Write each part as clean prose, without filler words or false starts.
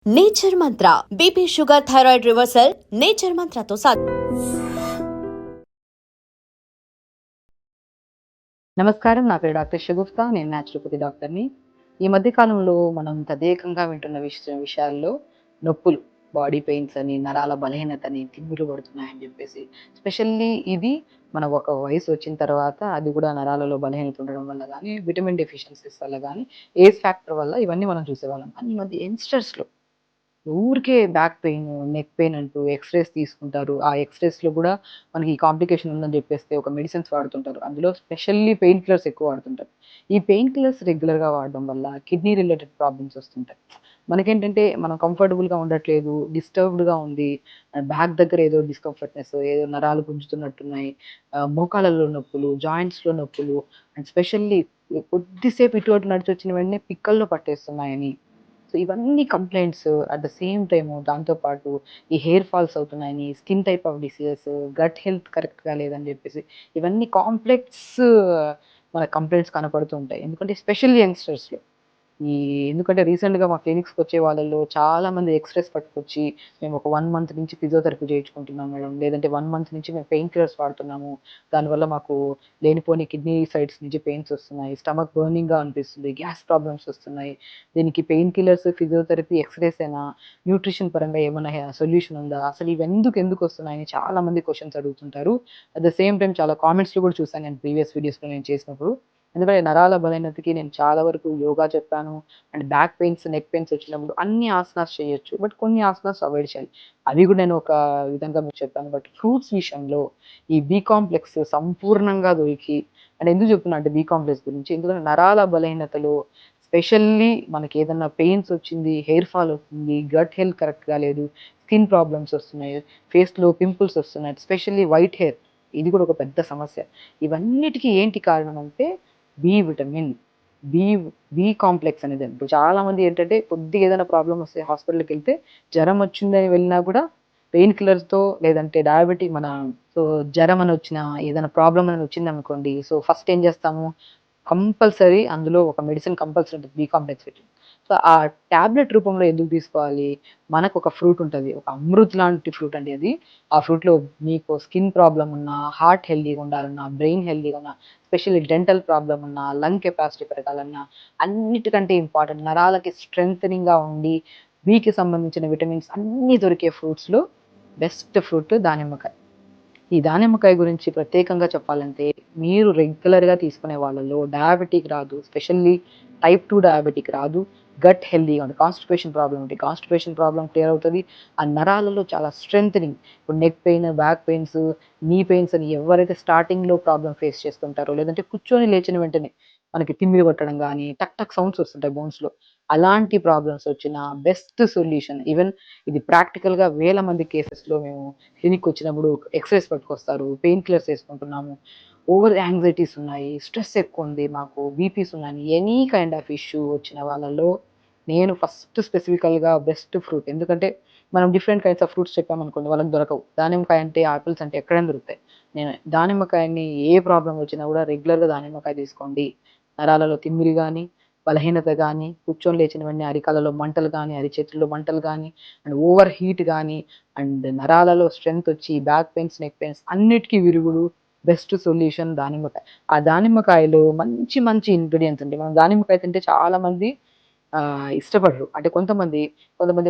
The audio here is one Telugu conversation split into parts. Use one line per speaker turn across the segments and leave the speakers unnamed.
Nature Mantra BP sugar thyroid reversal Nature మంత్రతో సాధ్యం.
నమస్కారం, నా పేరు డాక్టర్ షగుఫ్తా. నేను న్యాచురోపతి డాక్టర్ని. ఈ మధ్య కాలంలో మనం తదేకంగా వింటున్న విషయాల్లో నొప్పులు, బాడీ పెయిన్స్ అని, నరాల బలహీనత అని, తిమ్మిర్లు పడుతున్నాయని చెప్పేసి. స్పెషల్లీ ఇది మన ఒక వయసు వచ్చిన తర్వాత అది కూడా నరాలలో బలహీనత ఉండడం వల్ల కానీ, విటమిన్ డెఫిషియన్సీస్ వల్ల కానీ, ఏజ్ ఫ్యాక్టర్ వల్ల ఇవన్నీ మనం చూసేవాళ్ళం. కానీ ఈ మధ్య యంగ్స్టర్స్లో ఊరికే బ్యాక్ పెయిన్, నెక్ పెయిన్ అంటూ ఎక్స్‌రేస్ తీసుకుంటారు. ఆ ఎక్స్‌రేస్‌లో గూడా మనకి ఈ కాంప్లికేషన్ ఉందని జెప్పేస్తే ఒక మెడిసిన్స్ వాడుతుంటారు. అందులో స్పెషల్లీ పెయిన్ కిల్లర్స్ ఎక్కువ వాడుతుంటారు. ఈ పెయిన్ కిల్లర్స్ రెగ్యులర్‌గా వాడడం వల్ల కిడ్నీ రిలేటెడ్ ప్రాబ్లమ్స్ వస్తుంటాయి. మనకేంటంటే మనం కంఫర్టబుల్‌గా ఉండట్లేదు, డిస్టర్బ్డ్‌గా ఉంది, బ్యాక్ దగ్గర ఏదో డిస్కంఫర్ట్‌నెస్, ఏదో నరాలు గుంజుతున్నట్టున్నాయి, మోకాళ్ళలో నొప్పులు, జాయింట్స్‌లో నొప్పులు అండ్ స్పెషల్లీ కొద్దిసేపు ఇటు అటు నడిచొచ్చిన వెంటనే పిక్కల్లో పట్టేస్తున్నాయని. సో ఇవన్నీ complaints at the same time దాంతో పాటు ఈ హెయిర్ ఫాల్స్ అవుతున్నాయని, skin type of diseases, gut health కరెక్ట్‌గా లేదని జెప్పేసి ఇవన్నీ కాంప్లెక్స్ మన కంప్లెయింట్స్ కనపడుతూ ఉంటాయి. ఎందుకంటే స్పెషల్లీ యంగ్‌స్టర్స్‌లో. ఎందుకంటే రీసెంట్‌గా మా క్లినిక్స్‌కొచ్చే వాళ్ళలో చాలామంది ఎక్స్‌రేస్ పట్టుకొచ్చి, మేము ఒక 1 మంత్ నుంచి ఫిజియోథెరపీ చేయించుకుంటున్నాం మేడం. లేదంటే 1 మంత్ నుంచి మేము పెయిన్ కిల్లర్స్ వాడుతున్నాము. దానివల్ల మాకు లేనిపోని కిడ్నీ సైడ్స్ నుంచి పెయిన్స్ వస్తున్నాయి. స్టమక్ బర్నింగ్‌గా అనిపిస్తుంది. గ్యాస్ ప్రాబ్లమ్స్ వస్తున్నాయి. దీనికి పెయిన్ కిల్లర్స్, ఫిజియోథెరపీ, ఎక్స్‌రేసేనా? న్యూట్రిషన్ పరంగా ఏమన్నా సొల్యూషన్ ఉందా? అసలు ఎందుకు వస్తున్నాయని చాలామంది క్వెషన్స్ అడుగుతుంటారు. అట్ ద సేమ్ టైమ్ చాలా కామెంట్స్‌లో కూడా చూసాను నేను ప్రీవియస్ వీడియోస్‌లో నేను చేసినప్పుడు. ఎందుకంటే నరాల బలహీనతకి నేను చాలా వరకు యోగా చెప్పాను. And back pains, neck pains వచ్చినప్పుడు అన్ని ఆసనాస్ చేయొచ్చు. బట్ కొన్ని ఆసనాస్ అవాయిడ్ చేయాలి. అవి కూడా నేను ఒక విధంగా మీకు చెప్పాను. బట్ ఫ్రూట్స్ విషయంలో ఈ బి కాంప్లెక్స్ సంపూర్ణంగా దొరికి, అండ్ ఎందుకు చెప్తున్నా అంటే బి కాంప్లెక్స్ గురించి, ఎందుకంటే నరాల బలహీనతలో స్పెషల్లీ మనకి ఏదన్నా పెయిన్స్ వచ్చింది, హెయిర్ ఫాల్ అవుతుంది, గట్ హెల్త్ కరెక్ట్‌గా లేదు, స్కిన్ ప్రాబ్లమ్స్ వస్తున్నాయి, ఫేస్‌లో పింపుల్స్ వస్తున్నాయి, స్పెషల్లీ వైట్ హెయిర్, ఇది కూడా ఒక పెద్ద సమస్య. ఇవన్నిటికి ఏంటి కారణం అంటే B vitamin. B B complex అనేది. ఇప్పుడు చాలామంది ఏంటంటే కొద్దిగా ఏదైనా ప్రాబ్లమ్ వస్తే హాస్పిటల్‌కెళ్తే జ్వరం వచ్చిందని వెళ్ళినా కూడా పెయిన్ కిల్లర్స్‌తో, లేదంటే డయాబెటిక్ సో జ్వరం అని వచ్చినా, ఏదైనా ప్రాబ్లమ్ అని వచ్చిందనుకోండి, సో ఫస్ట్ ఏం చేస్తాము, కంపల్సరీ అందులో ఒక మెడిసిన్ కంపల్సరీ ఉంటుంది, బి కాంప్లెక్స్ విటమిన్. సో ఆ టాబ్లెట్ రూపంలో ఎందుకు తీసుకోవాలి? మనకొక ఫ్రూట్ ఉంటది. ఒక అమృత్ లాంటి ఫ్రూట్ అండి అది. ఆ ఫ్రూట్‌లో మీకు స్కిన్ ప్రాబ్లమ్ ఉన్నా, హార్ట్ హెల్తీగా ఉండాలన్నా, బ్రెయిన్ హెల్తీగా ఉన్నా, స్పెషల్లీ డెంటల్ ప్రాబ్లమ్ ఉన్నా, లంగ్ కెపాసిటీ పెరగాలన్నా, అన్నిటికంటే ఇంపార్టెంట్ నరాలకి స్ట్రెంథెనింగ్‌గా ఉండి, బికి సంబంధించిన విటమిన్స్ అన్నీ దొరికే ఫ్రూట్స్‌లో బెస్ట్ ఫ్రూట్ దానిమ్మకాయ. ఈ దానిమ్మకాయ గురించి ప్రత్యేకంగా చెప్పాలంటే, మీరు రెగ్యులర్‌గా తీసుకునే వాళ్ళలో డయాబెటిక్ రాదు. స్పెషల్లీ టైప్ 2 డయాబెటిక్ రాదు. గట్ హెల్తీగా ఉంది. కాన్‌స్టిపేషన్ ప్రాబ్లమ్ ఉంటే కాన్‌స్టిపేషన్ ప్రాబ్లమ్ క్లియర్ అవుతది. ఆ నరాలలో చాలా స్ట్రెంథెనింగ్. ఇప్పుడు neck pain, back pains, knee pains అని ఎవరైతే స్టార్టింగ్‌లో ప్రాబ్లమ్ ఫేస్ చేస్తుంటారో, లేదంటే కూర్చొని లేచిన వెంటనే మనకి తిమ్మిరి కొట్టడం గానీ, టక్ టక్ సౌండ్స్ వస్తుంటాయి బోన్స్‌లో. అలాంటి ప్రాబ్లమ్స్ వచ్చిన బెస్ట్ సొల్యూషన్, ఈవెన్ ఇది ప్రాక్టికల్‌గా వేల మంది కేసెస్‌లో మేము క్లినిక్‌కొచ్చినప్పుడు ఎక్స్‌రేస్ పట్టుకొస్తారు. పెయిన్ కిల్లర్స్ యేసుకుంటున్నాము. ఓవర్ యాంగ్జైటీస్ ఉన్నాయి. స్ట్రెస్ ఎక్కువుంది మాకు. బీపీస్ ఉన్నాయని ఎనీ కైండ్ ఆఫ్ ఇష్యూ వచ్చిన వాళ్ళలో నేను ఫస్ట్ స్పెసిఫికల్‌గా బెస్ట్ ఫ్రూట్, ఎందుకంటే మనం డిఫరెంట్ కైండ్స్ ఆఫ్ ఫ్రూట్స్ చెప్పామనుకోండి వాళ్ళకి దొరకవు. దానిమ్మకాయ అంటే, ఆపిల్స్ అంటే ఎక్కడైనా దొరుకుతాయి. నేను దానిమ్మకాయని ఏ ప్రాబ్లమ్ వచ్చినా కూడా రెగ్యులర్‌గా దానిమ్మకాయ తీసుకోండి. నరాలలో తిమ్మిరి గాని, బలహీనత గాని, కూర్చొని లేచిన వెంటనే అరికాళ్ళలో మంటలు గాని, అరిచేతుల్లో మంటలు గాని, అండ్ ఓవర్ హీట్ గాని, అండ్ నరాలలో స్ట్రెంత్ వచ్చి బ్యాక్ పెయిన్స్, నెక్ పెయిన్స్ అన్నిటికి విరుగుడు బెస్ట్ సొల్యూషన్ దానిమ్మకాయ. ఆ దానిమ్మకాయలో మంచి మంచి ఇంగ్రీడియెంట్స్ ఉంటాయి. మనం దానిమ్మకాయ తింటే చాలామంది ఇష్టపడరు. అంటే కొంతమంది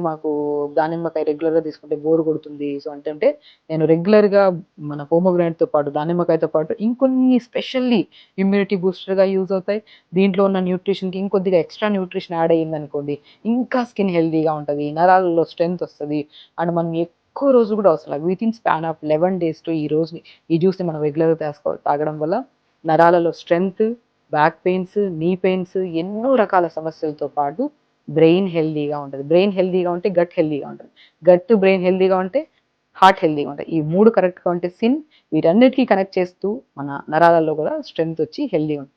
మాకు దానిమ్మకాయ రెగ్యులర్‌గా తీసుకుంటే బోర్ కొడుతుంది. సో అంటే నేను రెగ్యులర్‌గా మన పోమోగ్రానేట్‌తో పాటు, దానిమ్మకాయతో పాటు ఇంకొన్ని స్పెషల్లీ ఇమ్యూనిటీ బూస్టర్‌గా యూజ్ అవుతాయి. దీంట్లో ఉన్న న్యూట్రిషన్‌కి ఇంకొద్దిగా ఎక్స్‌ట్రా న్యూట్రిషన్ యాడ్ అయ్యిందనుకోండి, ఇంకా స్కిన్ హెల్తీగా ఉంటది. నరాలలో స్ట్రెంత్ వస్తది. అండ్ మనం ఎక్కువ రోజులు కూడా అవసరం లేదు. వితిన్ స్పాన్ ఆఫ్ 11 డేస్‌లో ఈ జ్యూస్‌ని మనం రెగ్యులర్‌గా తాగడం వల్ల నరాలలో strength, back pains, knee pains, ఎన్నో రకాల సమస్యలతో పాటు బ్రెయిన్ హెల్తీగా ఉంటది. బ్రెయిన్ హెల్తీగా ఉంటే గట్ హెల్తీగా ఉంటది. గట్, బ్రెయిన్ హెల్తీగా ఉంటే హార్ట్ హెల్తీగా ఉంటది. ఈ 3 కరెక్ట్‌గా ఉంటే వీటన్నిటికి కనెక్ట్ చేస్తూ మన నరాలలో కూడా స్ట్రెంత్ వచ్చి హెల్తీగా ఉంటది.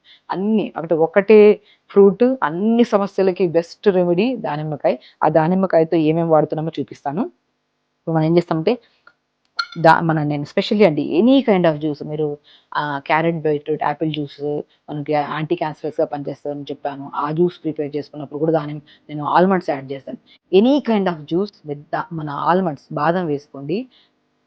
అంటే ఒకటే ఫ్రూట్ అన్ని సమస్యలకి బెస్ట్ రెమెడీ దానిమ్మకాయ. ఆ దానిమ్మకాయతో ఏమేమి వాడుతున్నామో చూపిస్తాను. ఇప్పుడు మనం ఏం చేస్తామంటే నేను స్పెషల్లీ అండి ఎనీ కైండ్ ఆఫ్ జ్యూస్ మీరు క్యారెట్ బీట్రూట్ యాపిల్ జ్యూస్ మనకి యాంటీ క్యాన్సరస్‌గా పనిచేస్తదని చెప్పాను. ఆ జ్యూస్ ప్రిపేర్ చేసుకున్నప్పుడు కూడా నేను ఆల్మండ్స్ యాడ్ చేస్తాను. Any kind of juice with మన ఆల్మండ్స్ బాదం వేసుకోండి.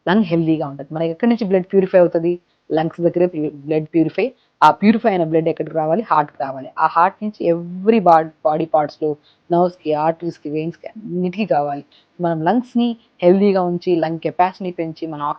లంగ్ హెల్తీగా ఉంటది. మనకి ఎక్కడి నుంచి బ్లడ్ ప్యూరిఫై అవుతది? లంగ్స్ దగ్గరే బ్లడ్ ప్యూరిఫై. ఆ ప్యూరిఫై అయిన బ్లడ్ ఎక్కడికి రావాలి? హార్ట్‌కి రావాలి. ఆ హార్ట్ నుంచి ఎవ్రి బాడీ పార్ట్స్‌లో నర్వ్స్‌కి, ఆర్టరీస్‌కి, వెయిన్స్‌కి అన్నిటికి కావాలి. మనం లంగ్స్‌ని హెల్తీగా ఉంచి, లంగ్ కెపాసిటీని పెంచి, మన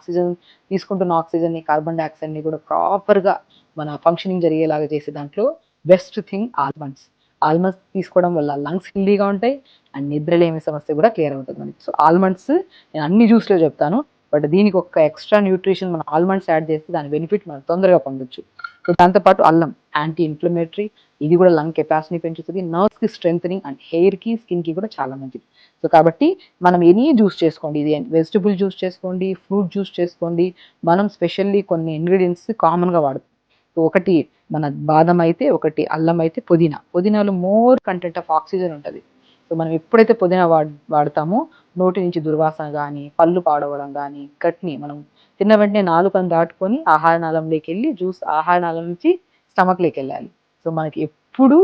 తీసుకుంటున్న ఆక్సిజన్‌ని, కార్బన్ డయాక్సైడ్‌ని కూడా ప్రాపర్‌గా మన ఫంక్షనింగ్ జరిగేలాగా చేసే దాంట్లో బెస్ట్ థింగ్ ఆల్మండ్స్. ఆల్మండ్స్ తీసుకోవడం వల్ల లంగ్స్ హెల్తీగా ఉంటాయి. అండ్ నిద్రలేమి సమస్య కూడా క్లియర్ అవుతది మనకి. సో, ఆల్మండ్స్ నేను అన్ని జ్యూస్‌లో చెప్తాను. బట్ దీనికి ఒక ఎక్స్ట్రా న్యూట్రిషన్ మనం ఆల్మండ్స్ యాడ్ చేస్తే దాని బెనిఫిట్ మనం తొందరగా పొందొచ్చు. సో దాంతోపాటు అల్లం యాంటీ ఇన్ఫ్లమేటరీ, ఇది కూడా లంగ్ కెపాసిటీ పెంచుతుంది, నర్వ్స్కి స్ట్రెంథనింగ్ అండ్ హెయిర్కి స్కిన్కి కూడా చాలా మంచిది. సో కాబట్టి మనం ఎనీ జ్యూస్ చేసుకోండి, ఇది వెజిటబుల్ జ్యూస్ చేసుకోండి, ఫ్రూట్ జ్యూస్ చేసుకోండి, మనం స్పెషల్లీ కొన్ని ఇంగ్రీడియంట్స్ కామన్గా వాడతాం. సో ఒకటి మన బాదం అయితే, ఒకటి అల్లం అయితే, పుదీనాలో మోర్ కంటెంట్ ఆఫ్ ఆక్సిజన్ ఉంటుంది. సో మనం ఎప్పుడైతే పుదీనా వాడతామో నోటి నుంచి దుర్వాసన కానీ, పళ్ళు పాడవడం కానీ, గట్ని మనం తిన్న వెంటనే నాలుకను దాటుకొని ఆహార నాళంలోకి వెళ్ళి ఆహార నాళం నుంచి స్టమక్‌లోకి వెళ్ళాలి. సో మనకి ఎప్పుడు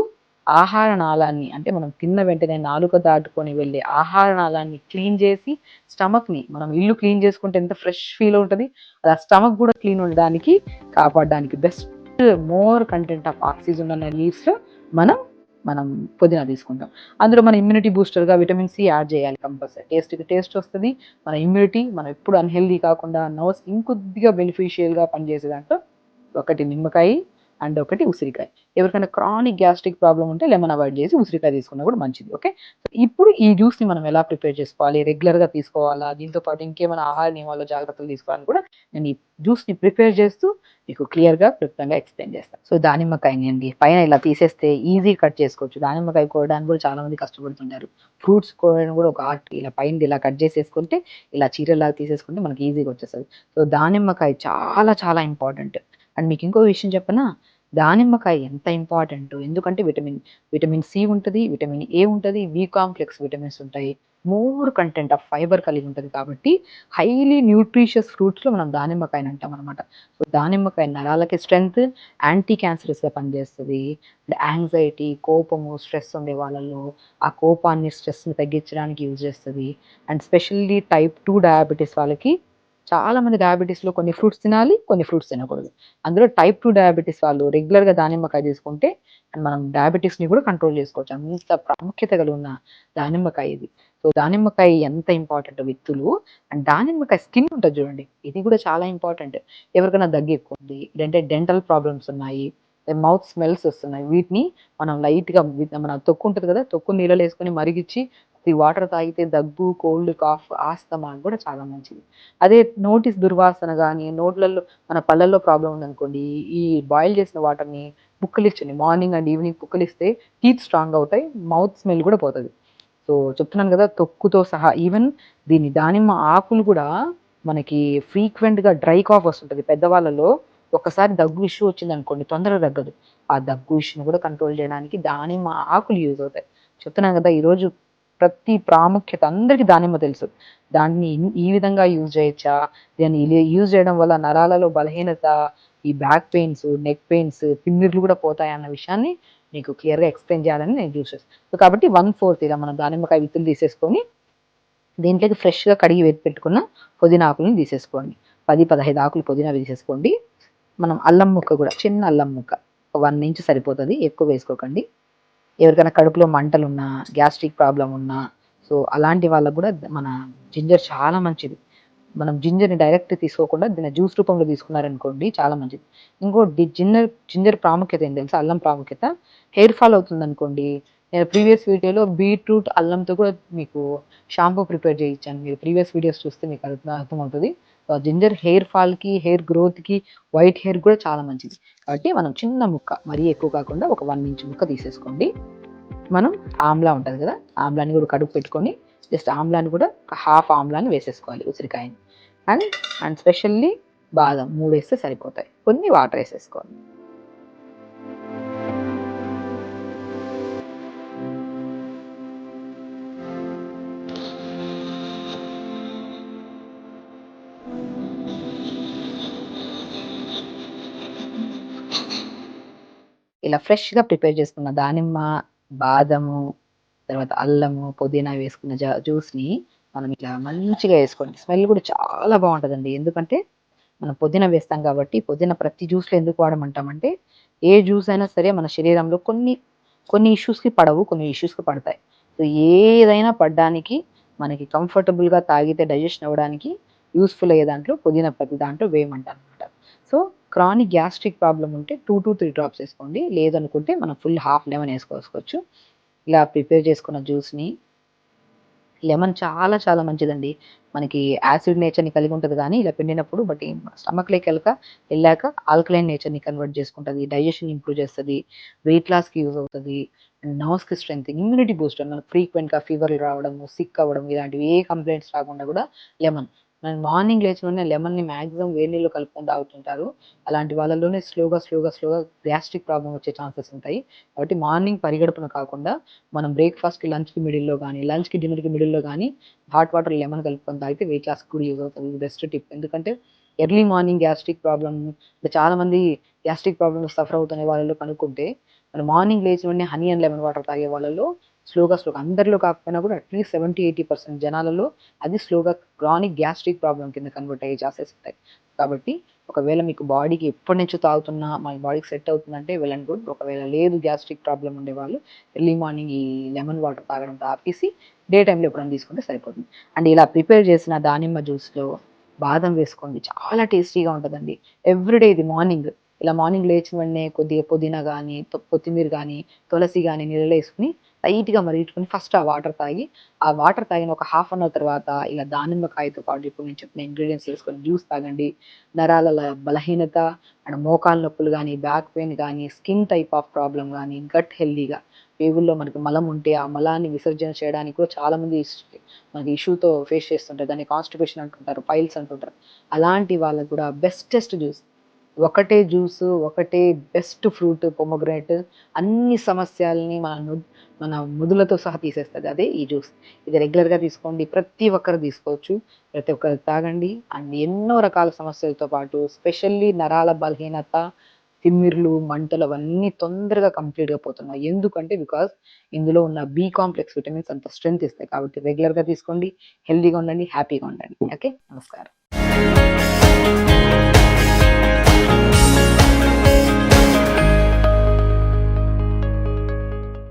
ఆహార నాళాన్ని అంటే మనం తిన్న వెంటనే నాలుక దాటుకొని వెళ్ళే ఆహార నాళాన్ని క్లీన్ చేసి స్టమక్‌ని మనం ఇల్లు క్లీన్ చేసుకుంటే ఎంత ఫ్రెష్ ఫీల్ ఉంటది. అలా స్టమక్ కూడా క్లీన్ ఉండడానికి కాపాడడానికి best more content of oxygen ఉన్న లీవ్స్‌లో మనం మనం పుదీనా తీసుకుంటాం. అందులో మన ఇమ్యూనిటీ బూస్టర్‌గా విటమిన్ సి యాడ్ చేయాలి కంపల్సరీ. టేస్ట్ వస్తది. మన ఇమ్యూనిటీ మనం ఎప్పుడు అన్‌హెల్తీ కాకుండా నర్వ్స్ ఇంకొద్దిగా బెనిఫిషియల్‌గా పనిచేసే దాంట్లో ఒకటి నిమ్మకాయ అండ్ ఒకటి ఉసిరికాయ. ఎవరికైనా క్రానిక్ గ్యాస్ట్రిక్ ప్రాబ్లమ్ ఉంటే లెమన్ అవాయిడ్ చేసి ఉసిరికాయ తీసుకున్నా కూడా మంచిది. ఓకే. సో ఇప్పుడు ఈ జ్యూస్‌ని మనం ఎలా ప్రిపేర్ చేసుకోవాలి? రెగ్యులర్‌గా తీసుకోవాలా? దీంతో పాటు ఇంకేమైనా ఆహార నియమాల్లో జాగ్రత్తలు తీసుకోవాలని కూడా నేను ఈ జ్యూస్‌ని ప్రిపేర్ చేస్తూ మీకు క్లియర్‌గా, క్లుప్తంగా ఎక్స్‌ప్లెయిన్ చేస్తాను. సో దానిమ్మకాయని అండి పైన ఇలా తీసేస్తే ఈజీ కట్ చేసుకోవచ్చు. దానిమ్మకాయ కోయడానికి కూడా చాలా మంది కష్టపడుతుంటారు. ఫ్రూట్స్ కోయడం కూడా ఒక ఆర్ట్. ఇలా పైనది ఇలా కట్ చేసేసుకుంటే ఇలా చీరలాగా తీసేసుకుంటే మనకి ఈజీగా వచ్చేస్తది. సో దానిమ్మకాయ చాలా చాలా ఇంపార్టెంట్. అండ్ మీకు ఇంకో విషయం చెప్పనా? దానిమ్మకాయ ఎంత ఇంపార్టెంటో ఎందుకంటే విటమిన్ సి ఉంటది, విటమిన్ ఏ ఉంటది, బి కాంప్లెక్స్ విటమిన్స్ ఉంటాయి. మోర్ కంటెంట్ ఆఫ్ ఫైబర్ కలిగి ఉంటది కాబట్టి హైలీ న్యూట్రిషియస్ ఫ్రూట్స్‌లో మనం దానిమ్మకాయని అంటామనమాట. సో దానిమ్మకాయ నరాలకి స్ట్రెంత్, యాంటీ క్యాన్సరస్‌గా పనిచేస్తది. యాంగ్జైటీ, కోపము, స్ట్రెస్ ఉండే వాళ్ళలో ఆ కోపాన్ని, స్ట్రెస్‌ని తగ్గించడానికి యూజ్ చేస్తది. అండ్ స్పెషల్లీ టైప్ 2 డయాబెటిస్ వాళ్ళకి చాలా మంది డయాబెటిస్‌లో కొన్ని ఫ్రూట్స్ తినాలి, కొన్ని ఫ్రూట్స్ తినకూడదు. అందులో టైప్ 2 డయాబెటిస్ వాళ్ళు రెగ్యులర్‌గా దానిమ్మకాయ తీసుకుంటే మనం డయాబెటిస్‌ని కూడా కంట్రోల్ చేసుకోవచ్చు. అంత ప్రాముఖ్యత కలిగిన దానిమ్మకాయ ఇది. సో, దానిమ్మకాయ ఎంత ఇంపార్టెంటో విత్తులు అండ్ దానిమ్మకాయ స్కిన్ ఉంటది చూడండి. ఇది కూడా చాలా ఇంపార్టెంట్. ఎవరికైనా దగ్గు ఎక్కువ ఉంది, లేదంటే డెంటల్ ప్రాబ్లమ్స్ ఉన్నాయి, మౌత్ స్మెల్స్ వస్తున్నాయి. వీటిని మనం లైట్‌గా మన తొక్కు ఉంటది కదా! తొక్కు నీళ్ళలో ఏసుకొని మరిగిచ్చి ఈ వాటర్ తాగితే దగ్గు, కోల్డ్, కాఫ్, ఆస్తమా కూడా చాలా మంచిది. అదే నోటి దుర్వాసన గాని, మన పళ్ళల్లో ప్రాబ్లమ్ ఉందనుకోండి, ఈ బాయిల్ చేసిన వాటర్‌ని పుక్కలిచ్చండి. మార్నింగ్ అండ్ ఈవినింగ్ పుక్కలిస్తే టీత్ స్ట్రాంగ్ అవుతాయి. మౌత్ స్మెల్ కూడా పోతది. సో, చెప్తున్నాను కదా! తొక్కుతో సహా ఈవెన్ దానిమ్మ ఆకులు కూడా మనకి ఫ్రీక్వెంట్‌గా డ్రై కాఫ్ వస్తుంటది. పెద్దవాళ్ళలో ఒక్కసారి దగ్గు ఇష్యూ వచ్చిందనుకోండి తొందరగా తగ్గదు. ఆ దగ్గు ఇష్యూని కూడా కంట్రోల్ చేయడానికి దానిమ్మ ఆకులు యూజ్ అవుతాయి. చెప్తున్నాను కదా! ఈరోజు ప్రతి ప్రాముఖ్యత అందరికి దానిమ్మ తెలుసు. దాన్ని ఈ విధంగా యూజ్ చేయొచ్చా? దాన్ని యూజ్ చేయడం వల్ల నరాలలో బలహీనత, ఈ బ్యాక్ పెయిన్స్, నెక్ పెయిన్స్, తిమ్మిర్లు కూడా పోతాయన్న విషయాన్ని మీకు క్లియర్‌గా ఎక్స్‌ప్లెయిన్ చేయాలని నేను యూజ్ చేస్తాను. సో, కాబట్టి 1/4 ఇలా మనం దానిమ్మకాయ విత్తులు తీసేసుకొని దీంట్లోకి ఫ్రెష్‌గా కడిగి పెట్టుకున్న పుదీనా ఆకులను తీసేసుకోండి. 10, 15 ఆకులు పుదీనా తీసేసుకోండి. మనం అల్లం ముక్క కూడా చిన్న అల్లం ముక్క 1 ఇంచ్ సరిపోతది. ఎక్కువ వేసుకోకండి. ఎవరికైనా కడుపులో మంటలున్నా, గ్యాస్ట్రిక్ ప్రాబ్లమ్ ఉన్నా, సో అలాంటి వాళ్ళకి కూడా మన జింజర్ చాలా మంచిది. మనం జింజర్‌ని డైరెక్ట్ తీసుకోకుండా దీన్ని జ్యూస్ రూపంలో తీసుకున్నారనుకోండి చాలా మంచిది. ఇంకోటి జింజర్ ప్రాముఖ్యత ఏంటి తెలుసా? అల్లం ప్రాముఖ్యత. హెయిర్ ఫాల్ అవుతుందనుకోండి, నేను ప్రీవియస్ వీడియోలో బీట్రూట్, అల్లంతో కూడా మీకు షాంపూ ప్రిపేర్ చేయించాను. మీరు ప్రీవియస్ వీడియోస్ చూస్తే మీకు అర్థమవుతది. జింజర్ హెయిర్ ఫాల్‌కి, హెయిర్ గ్రోత్‌కి, వైట్ హెయిర్ కూడా చాలా మంచిది. కాబట్టి మనం చిన్న ముక్క, మరీ ఎక్కువ కాకుండా ఒక 1 ఇంచ్ ముక్క తీసేసుకోండి. మనం ఆమ్లా ఉంటది కదా! ఆమ్లాని కూడా కడుగు పెట్టుకొని జస్ట్ ఆమ్లాని కూడా హాఫ్ ఆమ్లాని వేసేసుకోవాలి ఉసిరికాయని. అండ్ అండ్ స్పెషల్లీ బాదం 3 ఏస్తే సరిపోతాయి. కొన్ని వాటర్ ఏసేసుకోవాలి. ఇలా ఫ్రెష్‌గా ప్రిపేర్ చేసుకున్న దానిమ్మ, బాదము, తర్వాత అల్లము, పుదీనా వేసుకున్న జ్యూస్‌ని మనం ఇట్లా మంచిగా ఏసుకోండి. స్మెల్ కూడా చాలా బావుంటదండి. ఎందుకంటే మనం పుదీనా వేస్తాం కాబట్టి, పుదీనా ప్రతి జ్యూస్‌లో ఎందుకు వాడమంటామంటే, ఏ జ్యూస్ అయినా సరే మన శరీరంలో కొన్ని ఇష్యూస్‌కి పడవు. కొన్ని ఇష్యూస్‌కి పడతాయి. సో, ఏదైనా పడ్డానికి మనకి కంఫర్టబుల్‌గా తాగితే డైజెషన్ అవ్వడానికి యూజ్‌ఫుల్ అయ్యే దాంట్లో పుదీనా ప్రతి దాంట్లో వేయమంటారనమాట. సో, క్రానిక్ గ్యాస్ట్రిక్ ప్రాబ్లమ్ ఉంటే 2-3 డ్రాప్స్ ఏసుకోండి. లేదనుకుంటే మనం ఫుల్ హాఫ్ లెమన్ ఏసుకోవచ్చు. ఇలా ప్రిపేర్ చేసుకున్న జ్యూస్‌ని లెమన్ చాలా చాలా మంచిదండి. మనకి యాసిడ్ నేచర్‌ని కలిగి ఉంటది గానీ, ఇలా పిండినప్పుడు ఎళ్ళాక ఆల్కలైన్ నేచర్‌ని కన్వర్ట్ చేసుకుంటది. డైజెషన్ ఇంప్రూవ్ చేస్తది. వెయిట్ లాస్‌కి యూజ్ అవుతది. అండ్ నర్వ్స్‌కి స్ట్రెంతెనింగ్, ఇమ్యూనిటీ బూస్టర్ మనకు ఫ్రీక్వెంట్‌గా ఫీవర్‌లు రావడము, సిక్ అవ్వడం ఇలాంటివి ఏ కంప్లెయింట్స్ రాకుండా కూడా లెమన్. మనం మార్నింగ్ లేచిన వెంటనే లెమన్‌ని మాక్సిమం వేడి నీళ్లలో కలుపుకొని తాగుతుంటారు. అలాంటి వాళ్ళలోనే స్లోగా గ్యాస్ట్రిక్ ప్రాబ్లమ్ వచ్చే ఛాన్సెస్ ఉంటాయి. కాబట్టి మార్నింగ్ పరిగడుపున కాకుండా మనం బ్రేక్‌ఫాస్ట్‌కి, లంచ్‌కి మిడిల్‌లో గానీ, లంచ్‌కి, డిన్నర్‌కి మిడిల్‌లో గానీ హాట్ వాటర్ లెమన్ కలుపుకొని తాగితే వెయిట్ లాస్‌కి కూడా యూజ్ అవుతది. ఇది బెస్ట్ టిప్. ఎందుకంటే ఎర్లీ మార్నింగ్ గ్యాస్ట్రిక్ ప్రాబ్లమ్ చాలామంది గ్యాస్ట్రిక్ ప్రాబ్లమ్‌తో సఫర్ అవుతున్న వాళ్ళలో కనుక్కుంటే, మరి మార్నింగ్ లేచిన వెంటనే హనీ అండ్ లెమన్ వాటర్ తాగే వాళ్ళలో స్లోగా అందరిలో కాకపోయినా కూడా అట్‌లీస్ట్ 70-80% జనాలలో అది స్లోగా క్రానిక్ గ్యాస్ట్రిక్ ప్రాబ్లమ్ కింద కన్వర్ట్ అయ్యే ఛాన్సెస్ ఉంటాయి. కాబట్టి ఒకవేళ మీకు బాడీకి ఎప్పటినుంచో తాగుతున్నా మన బాడీకి సెట్ అవుతుందంటే వెల్ అండ్ గుడ్. ఒకవేళ లేదు గ్యాస్ట్రిక్ ప్రాబ్లమ్ ఉండేవాళ్ళు ఎర్లీ మార్నింగ్ ఈ లెమన్ వాటర్ తాగడం ఆపేసి డే టైమ్‌లో ఎప్పుడైనా తీసుకుంటే సరిపోతుంది. అండ్ ఇలా ప్రిపేర్ చేసిన దానిమ్మ జ్యూస్‌లో బాదం వేసుకోండి. చాలా టేస్టీగా ఉంటదండి. ఎవ్రీడే ఇది మార్నింగ్. ఇలా మార్నింగ్ లేచిన వెంటనే కొద్దిగా పుదీనా గానీ, కొత్తిమీర గానీ, తులసి గానీ నీళ్ళలో ఏసుకొని లైట్‌గా మరిగించుకొని ఫస్ట్ ఆ వాటర్ తాగి, ఆ వాటర్ తాగిన ఒక హాఫ్ అన్ అవర్ తర్వాత ఇలా దానిమ్మకాయతో పాటు ఇప్పుడు నేను చెప్పిన ఇంగ్రీడియెంట్స్ ఏసుకొని జ్యూస్ తాగండి. నరాల బలహీనత అండ్ మోకాలు నొప్పులు గానీ, బ్యాక్ పెయిన్ గానీ, స్కిన్ టైప్ ఆఫ్ ప్రాబ్లమ్ గానీ, గట్ హెల్తీగా పేగుల్లో మనకి మలం ఉంటే ఆ మలాన్ని విసర్జన చేయడానికి కూడా చాలామంది మనకి ఇష్యూతో ఫేస్ చేస్తుంటారు. దాన్ని కాన్‌స్టిపేషన్ అంటుంటారు. పైల్స్ అంటుంటారు. అలాంటి వాళ్ళకి కూడా బెస్టెస్ట్ జ్యూస్. ఒకటే జ్యూసు, ఒకటే బెస్ట్ ఫ్రూట్ పొమోగ్రానేట్ అన్ని సమస్యల్ని మన ముదులతో సహా తీసేస్తది. అదే ఈ జ్యూస్. ఇది రెగ్యులర్‌గా తీసుకోండి. ప్రతి ఒక్కరు తీసుకోవచ్చు. ప్రతి ఒక్కరు తాగండి. అండ్ ఎన్నో రకాల సమస్యలతో పాటు స్పెషల్లీ నరాల బలహీనత, తిమ్మిర్లు, మంటలు అవన్నీ తొందరగా కంప్లీట్‌గా పోతున్నాయి. ఎందుకంటే బికాజ్ ఇందులో ఉన్న బి కాంప్లెక్స్ విటమిన్స్ అంత స్ట్రెంత్ ఇస్తాయి. కాబట్టి రెగ్యులర్‌గా తీసుకోండి. హెల్తీగా ఉండండి. హ్యాపీగా ఉండండి. ఓకే. నమస్కారం.